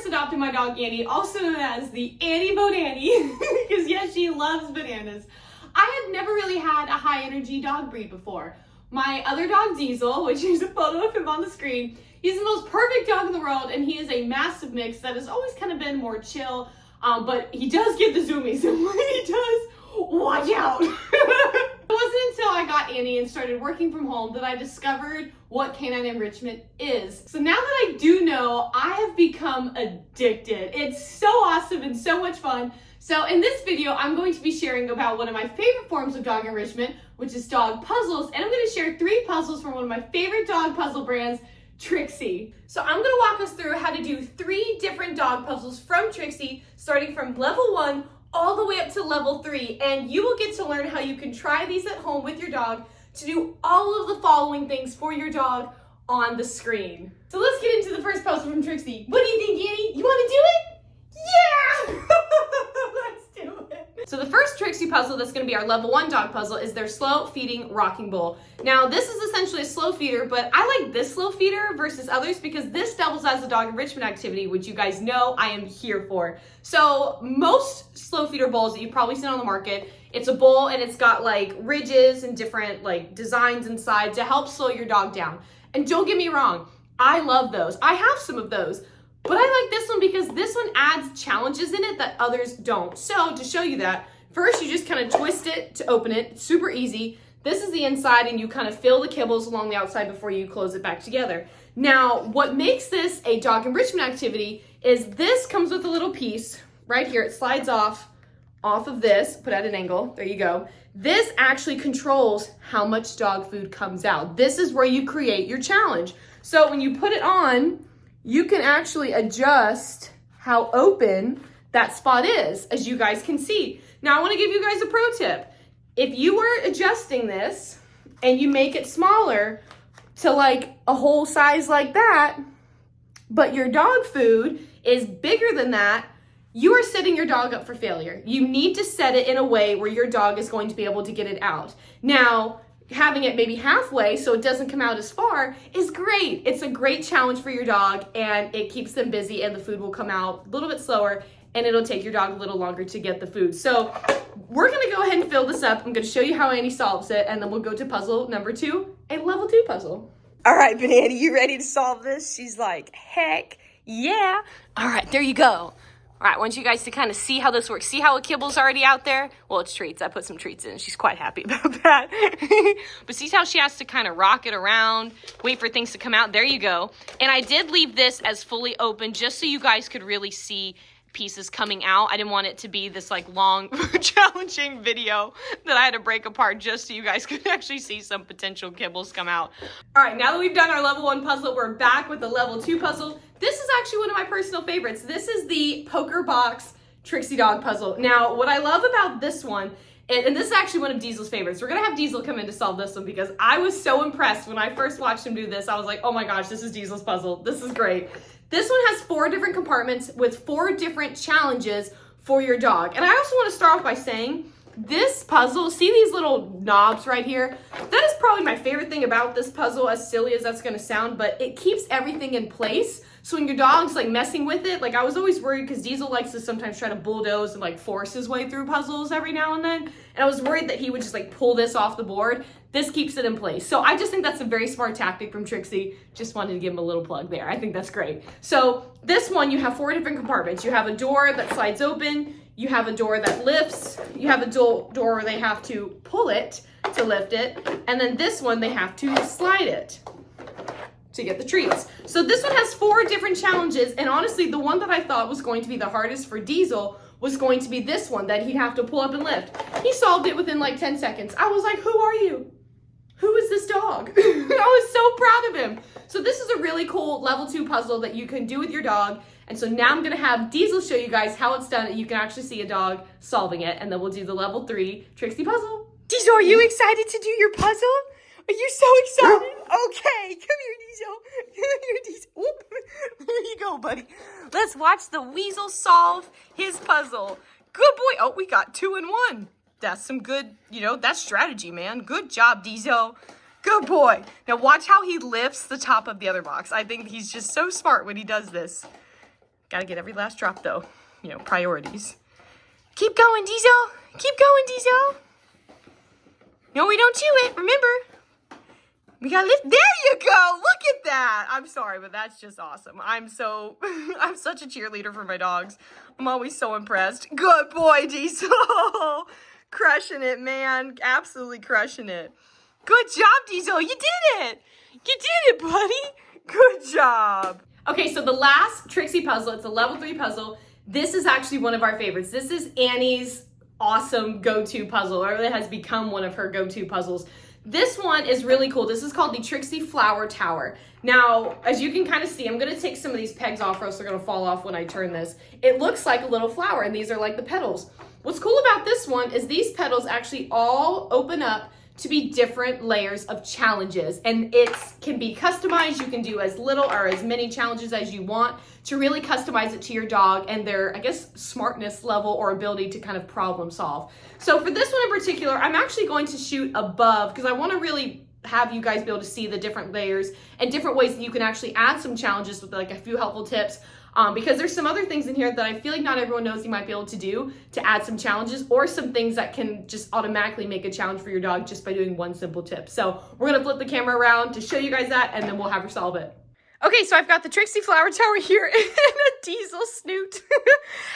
adopted my dog Annie, also known as the Annie Bonannie, because yes, she loves bananas. I have never really had a high energy dog breed before. My other dog Diesel, which is a photo of him on the screen, he's the most perfect dog in the world, and he is a massive mix that has always kind of been more chill, but he does get the zoomies, and when he does, watch out. It wasn't until I got Annie and started working from home that I discovered what canine enrichment is. So now that I do know, I have become addicted. It's so awesome and so much fun. So in this video, I'm going to be sharing about one of my favorite forms of dog enrichment, which is dog puzzles. And I'm going to share 3 puzzles from one of my favorite dog puzzle brands, TRIXIE. So I'm going to walk us through how to do 3 different dog puzzles from TRIXIE, starting from level 1 all the way up to level 3. And you will get to learn how you can try these at home with your dog to do all of the following things for your dog on the screen. So let's get into the first puzzle from TRIXIE. What do you think, Annie? You want to do it? Yeah! Let's do it. So the first TRIXIE puzzle that's going to be our level 1 dog puzzle is their slow feeding rocking bowl. Now this is essentially a slow feeder, but I like this slow feeder versus others because this doubles as a dog enrichment activity, which you guys know I am here for. So most slow feeder bowls that you've probably seen on the market, it's a bowl and it's got like ridges and different like designs inside to help slow your dog down. And don't get me wrong, I love those. I have some of those. But I like this one because this one adds challenges in it that others don't. So to show you that, first you just kind of twist it to open it. It's super easy. This is the inside and you kind of fill the kibbles along the outside before you close it back together. Now, what makes this a dog enrichment activity is this comes with a little piece right here. It slides off of this, put at an angle. There you go. This actually controls how much dog food comes out. This is where you create your challenge. So when you put it on, you can actually adjust how open that spot is, as you guys can see. Now I want to give you guys a pro tip. If you were adjusting this and you make it smaller to like a whole size like that, but your dog food is bigger than that, you are setting your dog up for failure. You need to set it in a way where your dog is going to be able to get it out. Now, having it maybe halfway so it doesn't come out as far is great. It's a great challenge for your dog and it keeps them busy and the food will come out a little bit slower and it'll take your dog a little longer to get the food. So we're gonna go ahead and fill this up. I'm gonna show you how Annie solves it and then we'll go to puzzle number 2, a level 2 puzzle. All right, Banana, you ready to solve this? She's like, heck yeah. All right, there you go. All right, I want you guys to kind of see how this works. See how a kibble's already out there? Well, it's treats. I put some treats in. She's quite happy about that. But see how she has to kind of rock it around, wait for things to come out? There you go. And I did leave this as fully open just so you guys could really see pieces coming out. I didn't want it to be this like long, challenging video that I had to break apart just so you guys could actually see some potential kibbles come out. All right, now that we've done our level 1 puzzle, we're back with the level 2 puzzle. This is actually one of my personal favorites. This is the Poker Box TRIXIE Dog puzzle. Now, what I love about this one, and this is actually one of Diesel's favorites. We're gonna have Diesel come in to solve this one because I was so impressed when I first watched him do this. I was like, oh my gosh, this is Diesel's puzzle. This is great. This one has 4 different compartments with 4 different challenges for your dog. And I also want to start off by saying this puzzle, see these little knobs right here? That is probably my favorite thing about this puzzle, as silly as that's gonna sound, but it keeps everything in place. So when your dog's like messing with it, like I was always worried because Diesel likes to sometimes try to bulldoze and like force his way through puzzles every now and then. And I was worried that he would just like pull this off the board. This keeps it in place. So I just think that's a very smart tactic from TRIXIE. Just wanted to give him a little plug there. I think that's great. So this one, you have 4 different compartments. You have a door that slides open. You have a door that lifts. You have a door where they have to pull it to lift it. And then this one, they have to slide it to get the treats. So this one has 4 different challenges, and honestly the one that I thought was going to be the hardest for Diesel was going to be this one that he'd have to pull up and lift. He solved it within like 10 seconds. I was like, who are you? Who is this dog? I was so proud of him. So this is a really cool level 2 puzzle that you can do with your dog. And so now I'm gonna have Diesel show you guys how it's done and you can actually see a dog solving it, and then we'll do the level 3 TRIXIE puzzle. Diesel, are you excited to do your puzzle? Are you so excited? Okay, come here, Diesel. Come here, Diesel. Oop. There you go, buddy. Let's watch the weasel solve his puzzle. Good boy. Oh, we got 2 in 1. That's some good, that's strategy, man. Good job, Diesel. Good boy. Now watch how he lifts the top of the other box. I think he's just so smart when he does this. Gotta get every last drop though. You know, priorities. Keep going, Diesel. Keep going, Diesel. No, we don't chew it, remember? We gotta lift. There you go. Look at that. I'm sorry, but that's just awesome. I'm such a cheerleader for my dogs. I'm always so impressed. Good boy, Diesel. Crushing it, man. Absolutely crushing it. Good job, Diesel. You did it. You did it, buddy. Good job. Okay, so the last TRIXIE puzzle, it's a level 3 puzzle. This is actually one of our favorites. This is Annie's awesome go-to puzzle, or it has become one of her go-to puzzles. This one is really cool. This is called the TRIXIE Flower Tower. Now, as you can kind of see, I'm going to take some of these pegs off or else they're going to fall off when I turn this. It looks like a little flower, and these are like the petals. What's cool about this one is these petals actually all open up to be different layers of challenges, and it can be customized. You can do as little or as many challenges as you want to really customize it to your dog and their, I guess, smartness level or ability to kind of problem solve. So for this one in particular, I'm actually going to shoot above because I want to really have you guys be able to see the different layers and different ways that you can actually add some challenges with like a few helpful tips. Because there's some other things in here that I feel like not everyone knows you might be able to do to add some challenges, or some things that can just automatically make a challenge for your dog just by doing one simple tip. So we're gonna flip the camera around to show you guys that, and then we'll have her solve it. Okay, so I've got the TRIXIE Flower Tower here and a Diesel snoot.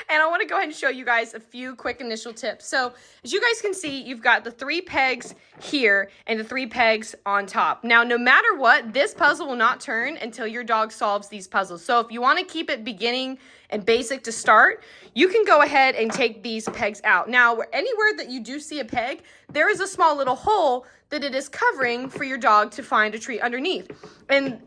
And I wanna go ahead and show you guys a few quick initial tips. So as you guys can see, you've got the 3 pegs here and the 3 pegs on top. Now, no matter what, this puzzle will not turn until your dog solves these puzzles. So if you wanna keep it beginning and basic to start, you can go ahead and take these pegs out. Now, anywhere that you do see a peg, there is a small little hole that it is covering for your dog to find a treat underneath. And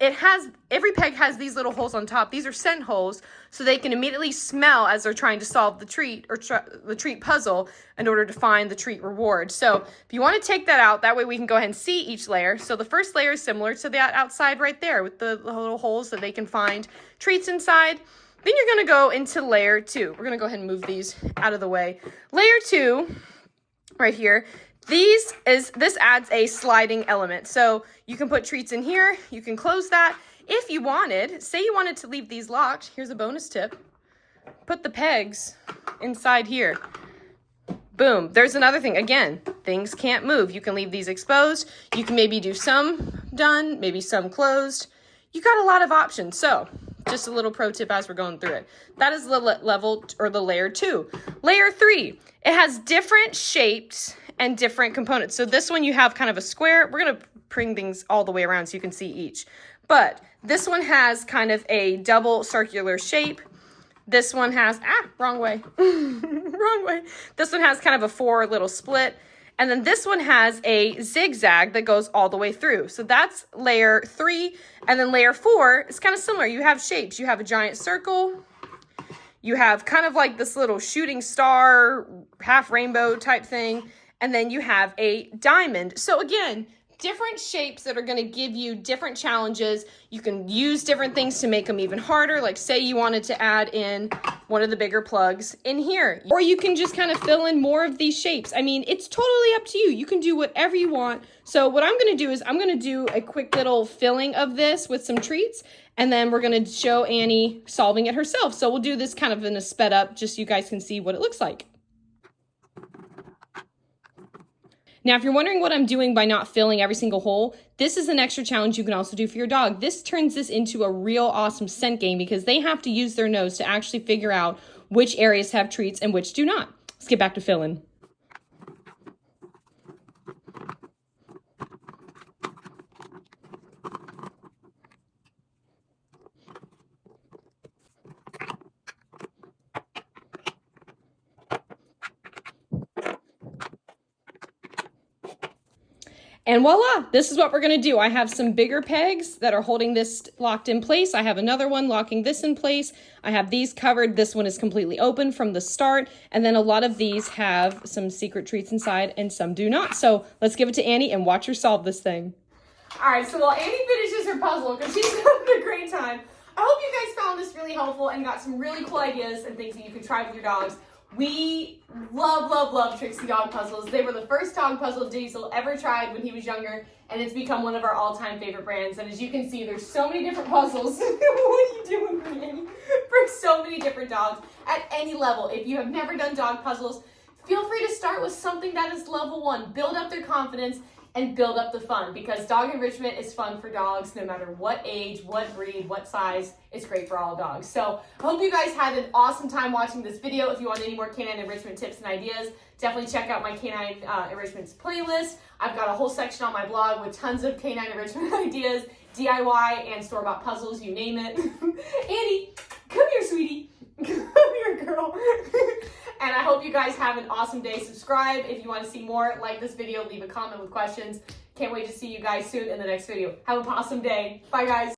every peg has these little holes on top. These are scent holes, so they can immediately smell as they're trying to solve the treat or the treat puzzle in order to find the treat reward. So if you want to take that out, that way we can go ahead and see each layer. So the first layer is similar to that outside right there with the little holes that they can find treats inside. Then you're going to go into layer 2. We're going to go ahead and move these out of the way. Layer 2, right here, this adds a sliding element. So you can put treats in here. You can close that. If you wanted, say you wanted to leave these locked, here's a bonus tip. Put the pegs inside here. Boom. There's another thing. Again, things can't move. You can leave these exposed. You can maybe do some done, maybe some closed. You got a lot of options. So just a little pro tip as we're going through it. That is the level or the layer 2. Layer 3, it has different shapes and different components. So this one you have kind of a square. We're going to bring things all the way around so you can see each. But this one has kind of a double circular shape. This one has, wrong way, wrong way. This one has kind of a 4 little split. And then this one has a zigzag that goes all the way through. So that's layer 3. And then layer 4 is kind of similar. You have shapes. You have a giant circle. You have kind of like this little shooting star, half rainbow type thing. And then you have a diamond. So again, different shapes that are going to give you different challenges. You can use different things to make them even harder. Like say you wanted to add in one of the bigger plugs in here. Or you can just kind of fill in more of these shapes. I mean, it's totally up to you. You can do whatever you want. So what I'm going to do is I'm going to do a quick little filling of this with some treats. And then we're going to show Annie solving it herself. So we'll do this kind of in a sped up just so you guys can see what it looks like. Now, if you're wondering what I'm doing by not filling every single hole, this is an extra challenge you can also do for your dog. This turns this into a real awesome scent game because they have to use their nose to actually figure out which areas have treats and which do not. Let's get back to filling. And voila, this is what we're gonna do. I have some bigger pegs that are holding this locked in place. I have another one locking this in place. I have these covered. This one is completely open from the start. And then a lot of these have some secret treats inside and some do not. So let's give it to Annie and watch her solve this thing. All right, so while Annie finishes her puzzle, because she's having a great time, I hope you guys found this really helpful and got some really cool ideas and things that you can try with your dogs. We love Trixie dog puzzles. They were the first dog puzzle Diesel ever tried when he was younger, and it's become one of our all-time favorite brands. And as you can see, there's so many different puzzles. What are you doing, Brianne? For so many different dogs at any level. If you have never done dog puzzles, feel free to start with something that is level 1. Build up their confidence and build up the fun, because dog enrichment is fun for dogs no matter what age, what breed, what size. It's great for all dogs. So I hope you guys had an awesome time watching this video. If you want any more canine enrichment tips and ideas, definitely check out my canine enrichments playlist. I've got a whole section on my blog with tons of canine enrichment ideas, DIY and store-bought puzzles, you name it. Annie, come here, sweetie. Come here, girl. And I hope you guys have an awesome day. Subscribe if you want to see more. Like this video. Leave a comment with questions. Can't wait to see you guys soon in the next video. Have an awesome day. Bye, guys.